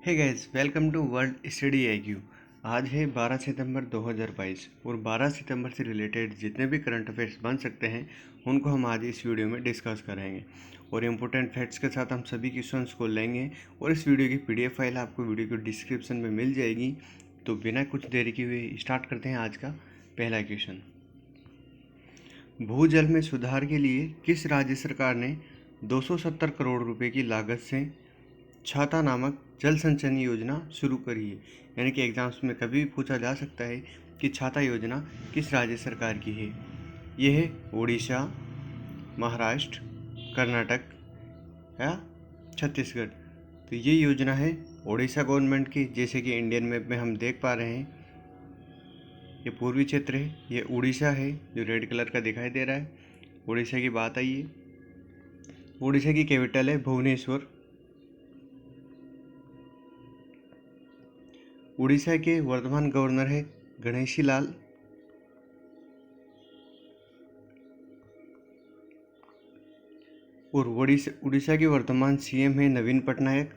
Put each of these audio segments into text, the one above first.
Hey guys, welcome to world study IQ. आज है 12 सितंबर 2022 और 12 सितंबर से रिलेटेड जितने भी करंट अफेयर्स बन सकते हैं उनको हम आज इस वीडियो में डिस्कस करेंगे और इम्पोर्टेंट फैक्ट्स के साथ हम सभी क्वेश्चंस को लेंगे और इस वीडियो की पीडीएफ फाइल आपको वीडियो के डिस्क्रिप्शन में मिल जाएगी। तो बिना कुछ देरी किए हुए स्टार्ट करते हैं आज का पहला क्वेश्चन। भूजल में सुधार के लिए किस राज्य सरकार ने 270 करोड़ रुपए की लागत से छाता नामक जल संचयन योजना शुरू करी है? यानी कि एग्जाम्स में कभी भी पूछा जा सकता है कि छाता योजना किस राज्य सरकार की है। ये है उड़ीसा, महाराष्ट्र, कर्नाटक या छत्तीसगढ़। तो ये योजना है उड़ीसा गवर्नमेंट की। जैसे कि इंडियन मैप में हम देख पा रहे हैं, ये पूर्वी क्षेत्र है, ये उड़ीसा है जो रेड कलर का दिखाई दे रहा है। उड़ीसा की बात आई है। उड़ीसा की कैपिटल है भुवनेश्वर। उड़ीसा के वर्तमान गवर्नर है गणेशी लाल। और उड़ीसा के वर्तमान सीएम है नवीन पटनायक।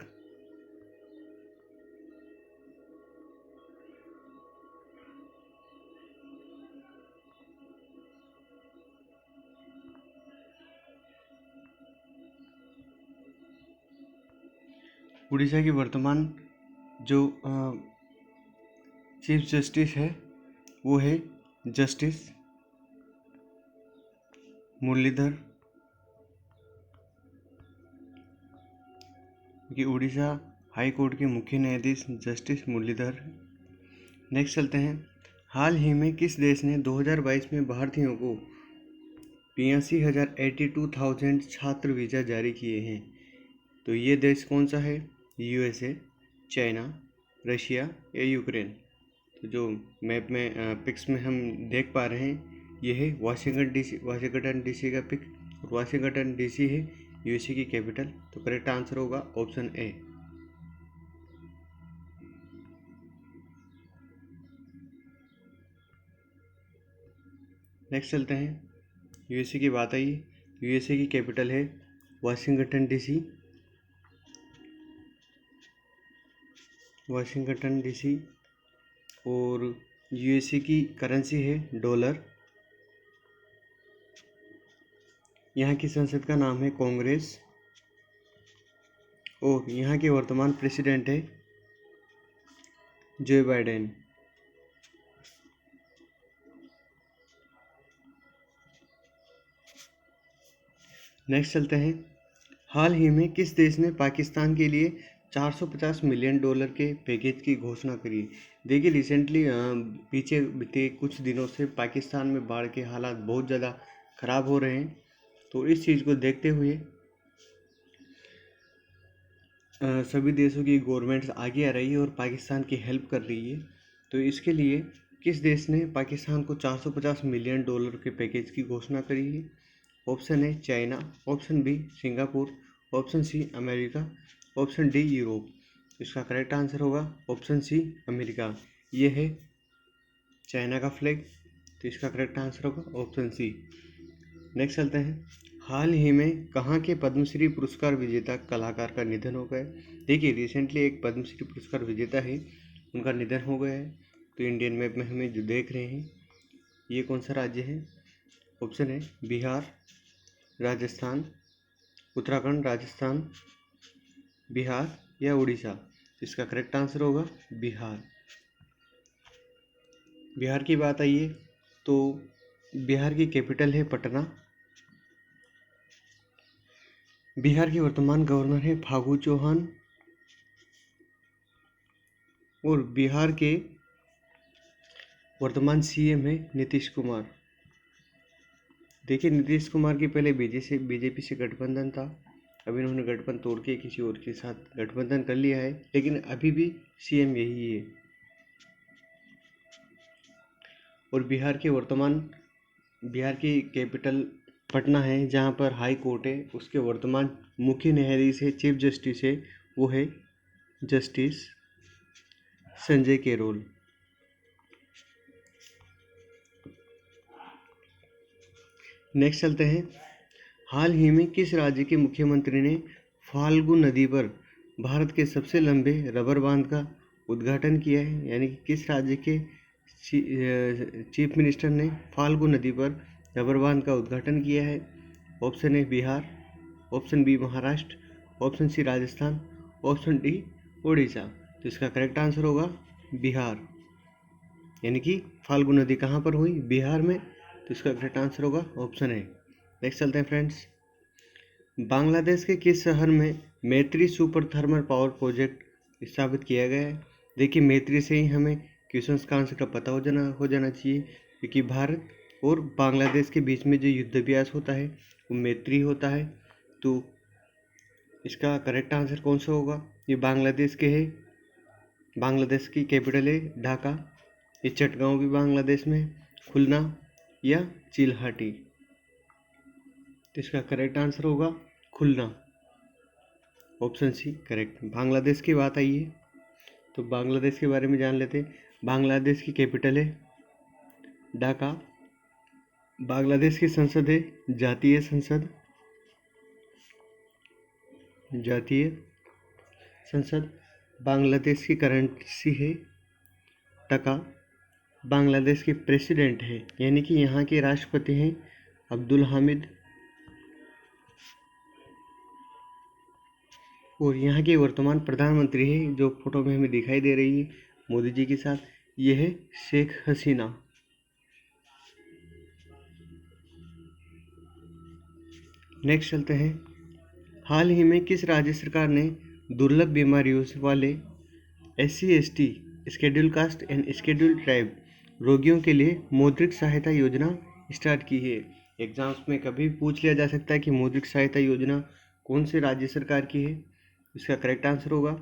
उड़ीसा की वर्तमान जो चीफ जस्टिस है वो है जस्टिस मुरलीधर, कि उड़ीसा हाई कोर्ट के मुख्य न्यायाधीश जस्टिस मुरलीधर। नेक्स्ट चलते हैं। हाल ही में किस देश ने 2022 में भारतीयों को 82,000 छात्र वीज़ा जारी किए हैं? तो ये देश कौन सा है? यूएसए, चाइना, रशिया या यूक्रेन। तो जो मैप में पिक्स में हम देख पा रहे हैं, ये है वाशिंगटन डीसी का पिक। वाशिंगटन डीसी है यूएसए की कैपिटल। तो करेक्ट आंसर होगा ऑप्शन ए। नेक्स्ट चलते हैं। यूएसए की बात आई। यूएसए की कैपिटल है वाशिंगटन डीसी। Washington DC. और यूएसए की करेंसी है डॉलर। यहाँ की संसद का नाम है कांग्रेस और यहाँ के वर्तमान प्रेसिडेंट है जो बाइडेन। नेक्स्ट चलते हैं। हाल ही में किस देश ने पाकिस्तान के लिए 450 मिलियन डॉलर के पैकेज की घोषणा करी? देखिए, रिसेंटली पीछे बीते कुछ दिनों से पाकिस्तान में बाढ़ के हालात बहुत ज़्यादा ख़राब हो रहे हैं। तो इस चीज़ को देखते हुए सभी देशों की गवर्नमेंट्स आगे आ रही है और पाकिस्तान की हेल्प कर रही है। तो इसके लिए किस देश ने पाकिस्तान को 450 मिलियन डॉलर के पैकेज की घोषणा करी है? Option A China, option B Singapore, option C America, option D Europe. इसका करेक्ट आंसर होगा ऑप्शन सी अमेरिका। ये है चाइना का फ्लैग। तो इसका करेक्ट आंसर होगा ऑप्शन सी। नेक्स्ट चलते हैं। हाल ही में कहाँ के पद्मश्री पुरस्कार विजेता कलाकार का निधन हो गया? देखिए, रिसेंटली एक पद्मश्री पुरस्कार विजेता है, उनका निधन हो गया है। तो इंडियन मैप में हमें जो देख रहे हैं, ये कौन सा राज्य है? ऑप्शन है बिहार, राजस्थान, उत्तराखंड, राजस्थान, बिहार या उड़ीसा। इसका करेक्ट आंसर होगा बिहार। बिहार की बात आई है तो बिहार की कैपिटल है पटना। बिहार के वर्तमान गवर्नर है फागू चौहान और बिहार के वर्तमान सीएम है नीतीश कुमार। देखिए, नीतीश कुमार की पहले बीजेपी से गठबंधन था। अब इन्होंने गठबंधन तोड़ के किसी और के साथ गठबंधन कर लिया है, लेकिन अभी भी सीएम यही है। और बिहार की कैपिटल पटना है, जहाँ पर हाई कोर्ट है। उसके वर्तमान मुख्य न्यायाधीश है, चीफ जस्टिस है, वो है जस्टिस संजय केरोल। नेक्स्ट चलते हैं। हाल ही में किस राज्य के मुख्यमंत्री ने फाल्गु नदी पर भारत के सबसे लंबे रबर बांध का उद्घाटन किया है? यानी कि किस राज्य के चीफ मिनिस्टर ने फाल्गु नदी पर रबर बांध का उद्घाटन किया है? Option A Bihar, option B Maharashtra, option C Rajasthan, option D Orissa. तो इसका करेक्ट आंसर होगा बिहार। यानी कि फाल्गु नदी कहाँ पर हुई? बिहार में। तो इसका करेक्ट आंसर होगा ऑप्शन ए। नेक्स्ट चलते हैं फ्रेंड्स। बांग्लादेश के किस शहर में मैत्री सुपर थर्मल पावर प्रोजेक्ट स्थापित किया गया है? देखिए, मैत्री से ही हमें क्वेश्चन का आंसर का पता हो जाना चाहिए, क्योंकि भारत और बांग्लादेश के बीच में जो युद्ध अभ्यास होता है वो मैत्री होता है। तो इसका करेक्ट आंसर कौन सा होगा? ये बांग्लादेश के है। बांग्लादेश की कैपिटल है ढाका। ये चटगांव भी बांग्लादेश में, खुलना या चिल्हाटी। तो इसका करेक्ट आंसर होगा खुलना, ऑप्शन सी करेक्ट। बांग्लादेश की बात आई है तो बांग्लादेश के बारे में जान लेते हैं। बांग्लादेश की कैपिटल है ढाका। बांग्लादेश की संसद है जातीय संसद, जातीय संसद। बांग्लादेश की करेंसी है टका। बांग्लादेश के प्रेसिडेंट है, यानी कि यहाँ के राष्ट्रपति हैं अब्दुल हामिद, और यहाँ के वर्तमान प्रधानमंत्री है जो फोटो में हमें दिखाई दे रही है मोदी जी के साथ, ये है शेख हसीना। नेक्स्ट चलते हैं। हाल ही में किस राज्य सरकार ने दुर्लभ बीमारियों वाले SC/ST schedule caste and schedule tribe रोगियों के लिए मौद्रिक सहायता योजना स्टार्ट की है? एग्जाम्स में कभी पूछ लिया जा सकता है कि मौद्रिक सहायता योजना कौन से राज्य सरकार की है? इसका करेक्ट आंसर होगा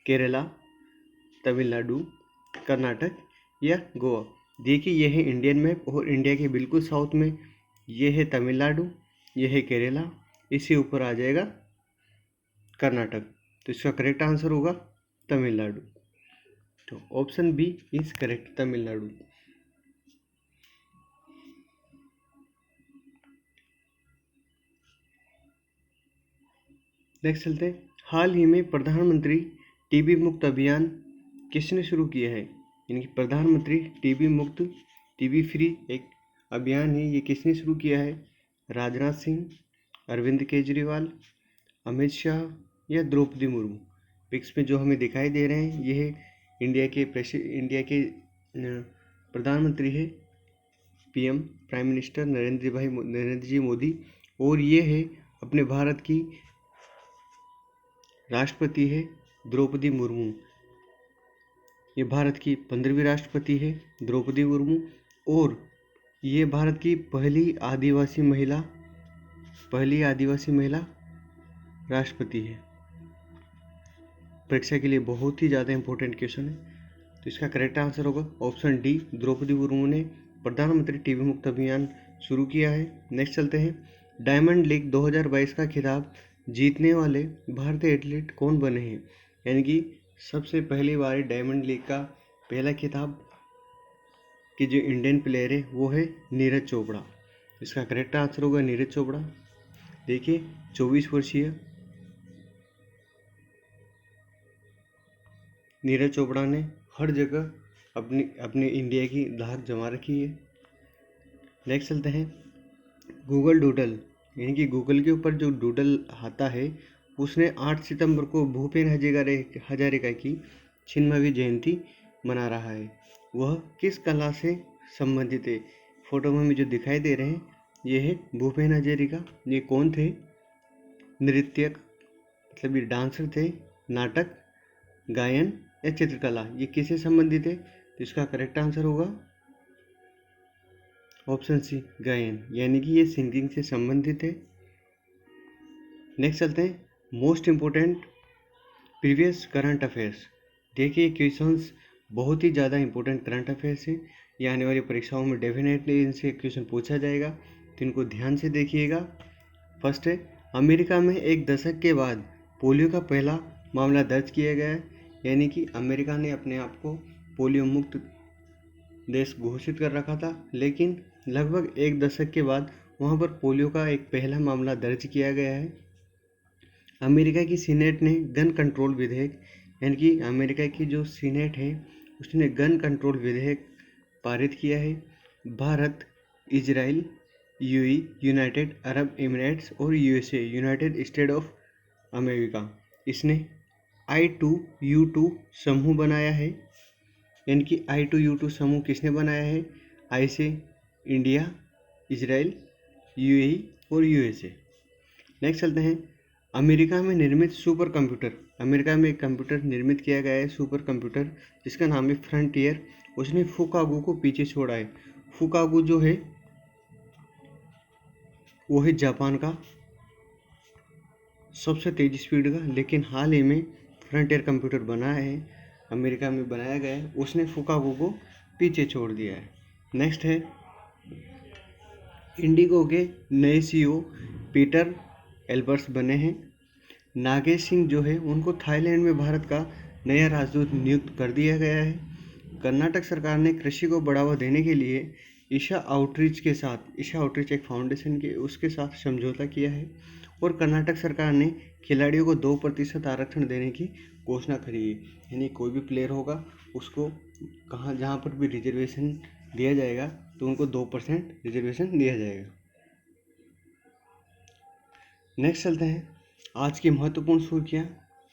केरला, तमिलनाडु, कर्नाटक या गोवा। देखिए, यह है इंडियन मैप और इंडिया के बिल्कुल साउथ में ये है तमिलनाडु, ये है केरला, इससे ऊपर आ जाएगा कर्नाटक। तो इसका करेक्ट आंसर होगा तमिलनाडु। तो option B is correct, Tamil Nadu. Next चलते हैं। हाल ही में प्रधानमंत्री टीबी मुक्त अभियान किसने शुरू किया है? यानी कि प्रधानमंत्री टीबी मुक्त, टीबी फ्री एक अभियान है, ये किसने शुरू किया है? राजनाथ सिंह, अरविंद केजरीवाल, अमित शाह या द्रौपदी मुर्मू। पिक्स में जो हमें दिखाई दे रहे हैं ये है इंडिया के प्रधानमंत्री है PM प्राइम मिनिस्टर नरेंद्र जी मोदी, और ये है अपने भारत की राष्ट्रपति है द्रौपदी मुर्मू। ये भारत की 15वीं राष्ट्रपति है द्रौपदी मुर्मू, और ये भारत की पहली आदिवासी महिला राष्ट्रपति है। परीक्षा के लिए बहुत ही ज़्यादा इंपॉर्टेंट क्वेश्चन है। तो इसका करेक्ट आंसर होगा ऑप्शन डी, द्रौपदी मुर्मू ने प्रधानमंत्री टीबी मुक्त अभियान शुरू किया है। नेक्स्ट चलते हैं। डायमंड लीग 2022 का खिताब जीतने वाले भारतीय एथलीट कौन बने हैं? यानी कि सबसे पहली बार डायमंड लीग का पहला खिताब कि जो इंडियन प्लेयर है वो है नीरज चोपड़ा। इसका करेक्ट आंसर होगा नीरज चोपड़ा। देखिए, 24 वर्षीय नीरज चोपड़ा ने हर जगह अपने इंडिया की धाक जमा रखी है। नेक्स्ट चलते हैं। गूगल डूडल, यानी कि गूगल के ऊपर जो डूडल आता है उसने 8 सितंबर को भूपेन हजारिका की छिन्नवीं जयंती मना रहा है। वह किस कला से संबंधित है? फोटो में हमें जो दिखाई दे रहे हैं ये है भूपेन हजारिका। ये कौन थे? नृत्यक, मतलब ये डांसर थे, नाटक, गायन या चित्रकला, ये किससे संबंधित है? तो इसका करेक्ट आंसर होगा ऑप्शन सी गायन, यानी कि ये सिंगिंग से संबंधित है। नेक्स्ट चलते हैं। Most important previous current affairs. देखिए, क्वेश्चंस बहुत ही ज़्यादा इंपॉर्टेंट करंट अफेयर्स हैं। ये आने वाली परीक्षाओं में डेफिनेटली इनसे क्वेश्चन पूछा जाएगा, तो इनको ध्यान से देखिएगा। फर्स्ट है, अमेरिका में एक दशक के बाद पोलियो का पहला मामला दर्ज किया गया है। यानी कि अमेरिका ने अपने आप को पोलियो मुक्त देश घोषित कर रखा था, लेकिन लगभग एक दशक के बाद वहाँ पर पोलियो का एक पहला मामला दर्ज किया गया है। अमेरिका की सीनेट ने गन कंट्रोल विधेयक, यानी कि अमेरिका की जो सीनेट है उसने गन कंट्रोल विधेयक पारित किया है। Bharat, Israel, UAE, United Arab Emirates और USA, United State of America, इसने I2U2 समूह बनाया है। यानी कि I2U2 समूह किसने बनाया है? आई से इंडिया, इजराइल, यूएई और यूएसए। नेक्स्ट चलते हैं, अमेरिका में निर्मित सुपर कंप्यूटर। अमेरिका में एक कंप्यूटर निर्मित किया गया है, सुपर कंप्यूटर, जिसका नाम है फ्रंटियर। उसने फुकागो को पीछे छोड़ा है। फुकागो जो है वो है जापान का सबसे तेज स्पीड का, लेकिन हाल ही में फ्रंटियर कंप्यूटर बना है, अमेरिका में बनाया गया है, उसने फुकागो को पीछे छोड़ दिया है। नेक्स्ट है, इंडिगो के नए CEO पीटर एल्बर्ट्स बने हैं। नागेश सिंह जो है उनको थाईलैंड में भारत का नया राजदूत नियुक्त कर दिया गया है। कर्नाटक सरकार ने कृषि को बढ़ावा देने के लिए ईशा आउटरीच के साथ, ईशा आउटरीच एक फाउंडेशन के उसके साथ समझौता किया है। और कर्नाटक सरकार ने खिलाड़ियों को 2% आरक्षण देने की घोषणा करी है। यानी कोई भी प्लेयर होगा उसको कहाँ जहाँ पर भी रिजर्वेशन दिया जाएगा तो उनको 2% रिजर्वेशन दिया जाएगा। नेक्स्ट चलते हैं, आज की महत्वपूर्ण सुर्खियाँ,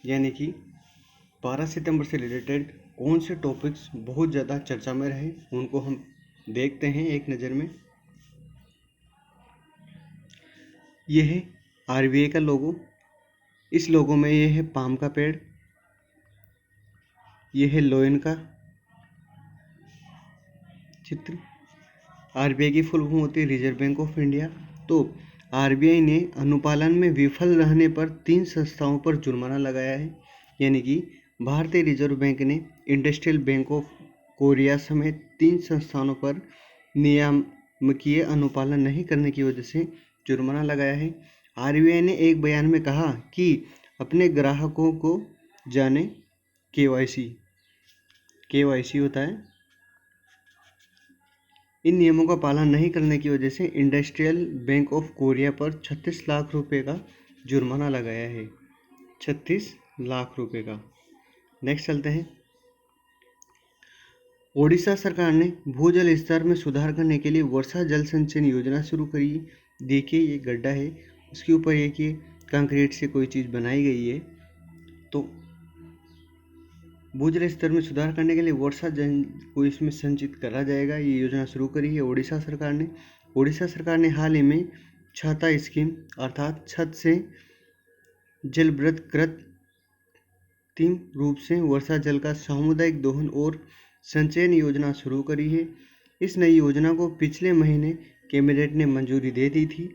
यानी कि 12 सितंबर से रिलेटेड कौन से टॉपिक्स बहुत ज़्यादा चर्चा में रहे उनको हम देखते हैं एक नज़र में। ये है RBI का लोगो। इस लोगो में ये है पाम का पेड़, ये है लोयन का चित्र। RBI की फुल फॉर्म होती है रिजर्व बैंक ऑफ इंडिया। तो RBI ने अनुपालन में विफल रहने पर 3 संस्थाओं पर जुर्माना लगाया है। यानी कि भारतीय रिजर्व बैंक ने इंडस्ट्रियल बैंक ऑफ कोरिया समेत 3 संस्थानों पर नियामकीय अनुपालन नहीं करने की वजह से जुर्माना लगाया है। RBI ने एक बयान में कहा कि अपने ग्राहकों को जाने KYC होता है, इन नियमों का पालन नहीं करने की वजह से इंडस्ट्रियल बैंक ऑफ कोरिया पर 36 लाख रुपए का जुर्माना लगाया है। 36 लाख रुपए का। नेक्स्ट चलते हैं, ओडिशा सरकार ने भूजल स्तर में सुधार करने के लिए वर्षा जल संचयन योजना शुरू करी। देखिए ये गड्ढा है, उसके ऊपर एक ये कंक्रीट से कोई चीज़ बनाई गई है। तो भूजल स्तर में सुधार करने के लिए वर्षा जल को इसमें संचित करा जाएगा। ये योजना शुरू करी है ओडिशा सरकार ने। ओडिशा सरकार ने हाल ही में छाता स्कीम अर्थात छत से जलवृत कृत्रिम रूप से वर्षा जल का सामुदायिक दोहन और संचयन योजना शुरू करी है। इस नई योजना को पिछले महीने कैबिनेट ने मंजूरी दे दी थी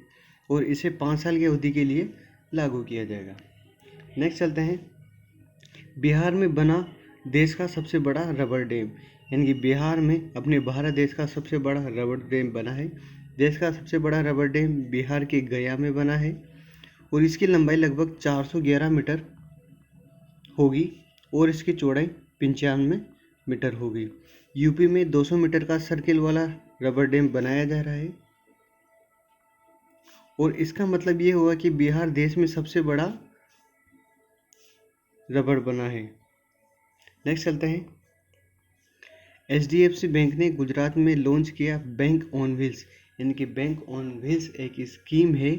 और इसे 5 साल की अवधि के लिए लागू किया जाएगा। नेक्स्ट चलते हैं, बिहार में बना देश का सबसे बड़ा रबर डैम। यानी कि बिहार में अपने भारत देश का सबसे बड़ा रबर डैम बना है। देश का सबसे बड़ा रबर डैम बिहार के गया में बना है और इसकी लंबाई लगभग 411 मीटर होगी और इसकी चौड़ाई 95 मीटर होगी। यूपी में 200 मीटर का सर्किल वाला रबर डैम बनाया जा रहा है और इसका मतलब ये हुआ कि बिहार देश में सबसे बड़ा रबर बना है। नेक्स्ट चलते हैं, HDFC बैंक ने गुजरात में लॉन्च किया बैंक ऑन व्हील्स। यानी कि बैंक ऑन व्हील्स एक स्कीम है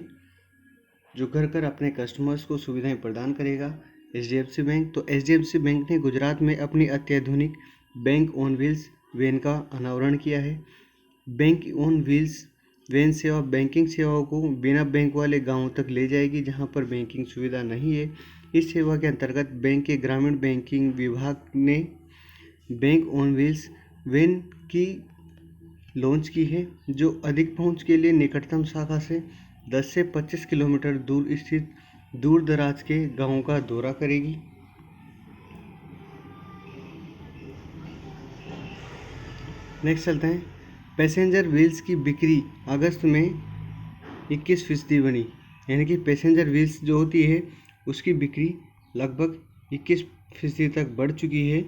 जो घर घर अपने कस्टमर्स को सुविधाएं प्रदान करेगा HDFC बैंक। तो HDFC बैंक ने गुजरात में अपनी अत्याधुनिक बैंक ऑन व्हील्स वैन का अनावरण किया है। बैंक ऑन व्हील्स वैन सेवा बैंकिंग सेवाओं को बिना बैंक वाले गांवों तक ले जाएगी जहां पर बैंकिंग सुविधा नहीं है। इस सेवा के अंतर्गत बैंक के ग्रामीण बैंकिंग विभाग ने बैंक ऑन व्हील्स वैन की लॉन्च की है जो अधिक पहुंच के लिए निकटतम शाखा से 10 से 25 किलोमीटर दूर स्थित दूर दराज के गांवों का दौरा करेगी। नेक्स्ट चलते हैं, पैसेंजर व्हील्स की बिक्री अगस्त में 21% बनी। यानी कि पैसेंजर व्हील्स जो होती है उसकी बिक्री लगभग 21% तक बढ़ चुकी है।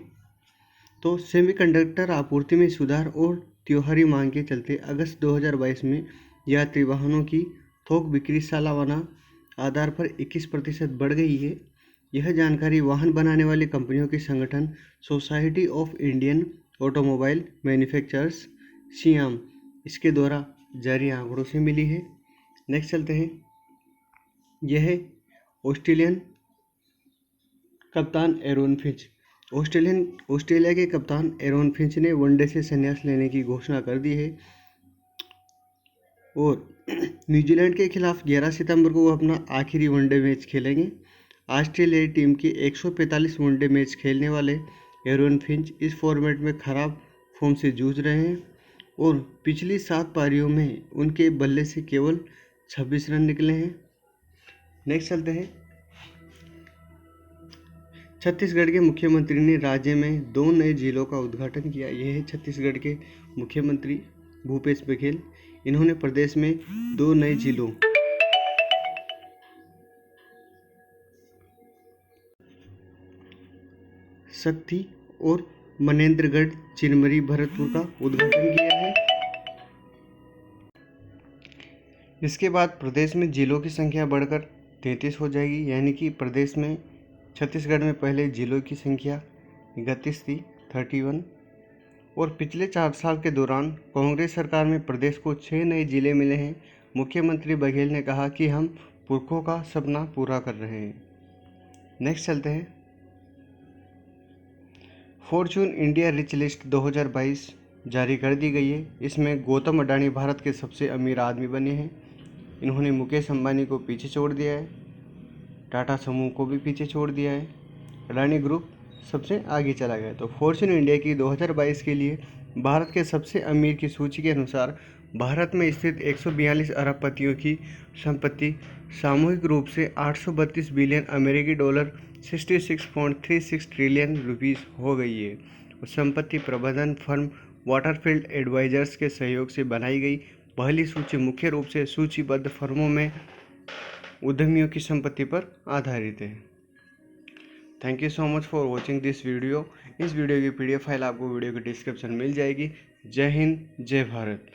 तो सेमीकंडक्टर आपूर्ति में सुधार और त्योहारी मांग के चलते अगस्त 2022 में यात्री वाहनों की थोक बिक्री सालाना आधार पर 21% बढ़ गई है। यह जानकारी वाहन बनाने वाली कंपनियों के संगठन society of Indian automobile manufacturers SIAM इसके द्वारा जारी आंकड़ों से मिली है। नेक्स्ट चलते हैं। यह है ऑस्ट्रेलियन कप्तान एरोन फिंच। ऑस्ट्रेलिया के कप्तान एरोन फिंच ने वनडे से संन्यास लेने की घोषणा कर दी है और न्यूजीलैंड के खिलाफ 11 सितंबर को वो अपना आखिरी वनडे मैच खेलेंगे। ऑस्ट्रेलियाई टीम के 145 वनडे मैच खेलने वाले एरोन फिंच इस फॉर्मेट में खराब फॉर्म से जूझ रहे हैं और पिछली 7 पारियों में उनके बल्ले से केवल 26 रन निकले हैं। नेक्स्ट चलते हैं। छत्तीसगढ़ के मुख्यमंत्री ने राज्य में 2 नए जिलों का उद्घाटन किया। यह है छत्तीसगढ़ के मुख्यमंत्री भूपेश बघेल। इन्होंने प्रदेश में 2 नए जिलों शक्ति और मनेंद्रगढ़ चिरमरी भरतपुर का उद्घाटन किया है। इसके बाद प्रदेश में जिलों की संख्या बढ़कर 33 हो जाएगी, यानी कि प्रदेश में छत्तीसगढ़ में पहले जिलों की संख्या 31 थी 31 और पिछले 4 साल के दौरान कांग्रेस सरकार में प्रदेश को 6 नए जिले मिले हैं। मुख्यमंत्री बघेल ने कहा कि हम पुरखों का सपना पूरा कर रहे हैं। नेक्स्ट चलते हैं। फॉर्च्यून इंडिया रिच लिस्ट 2022 जारी कर दी गई है। इसमें गौतम अडानी भारत के सबसे अमीर आदमी बने हैं। इन्होंने मुकेश अंबानी को पीछे छोड़ दिया है, टाटा समूह को भी पीछे छोड़ दिया है, अडानी ग्रुप सबसे आगे चला गया। तो फॉर्च्यून इंडिया की 2022 के लिए भारत के सबसे अमीर की सूची के अनुसार भारत में स्थित 142 अरबपतियों की संपत्ति सामूहिक रूप से 832 बिलियन अमेरिकी डॉलर 66.36 ट्रिलियन रुपीस हो गई है। और संपत्ति प्रबंधन फर्म वाटरफील्ड एडवाइजर्स के सहयोग से बनाई गई पहली सूची मुख्य रूप से सूचीबद्ध फर्मों में उद्यमियों की संपत्ति पर आधारित है। Thank you so much for watching this video. इस वीडियो की PDF फाइल आपको वीडियो के डिस्क्रिप्शन मिल जाएगी। जय हिंद, जय भारत।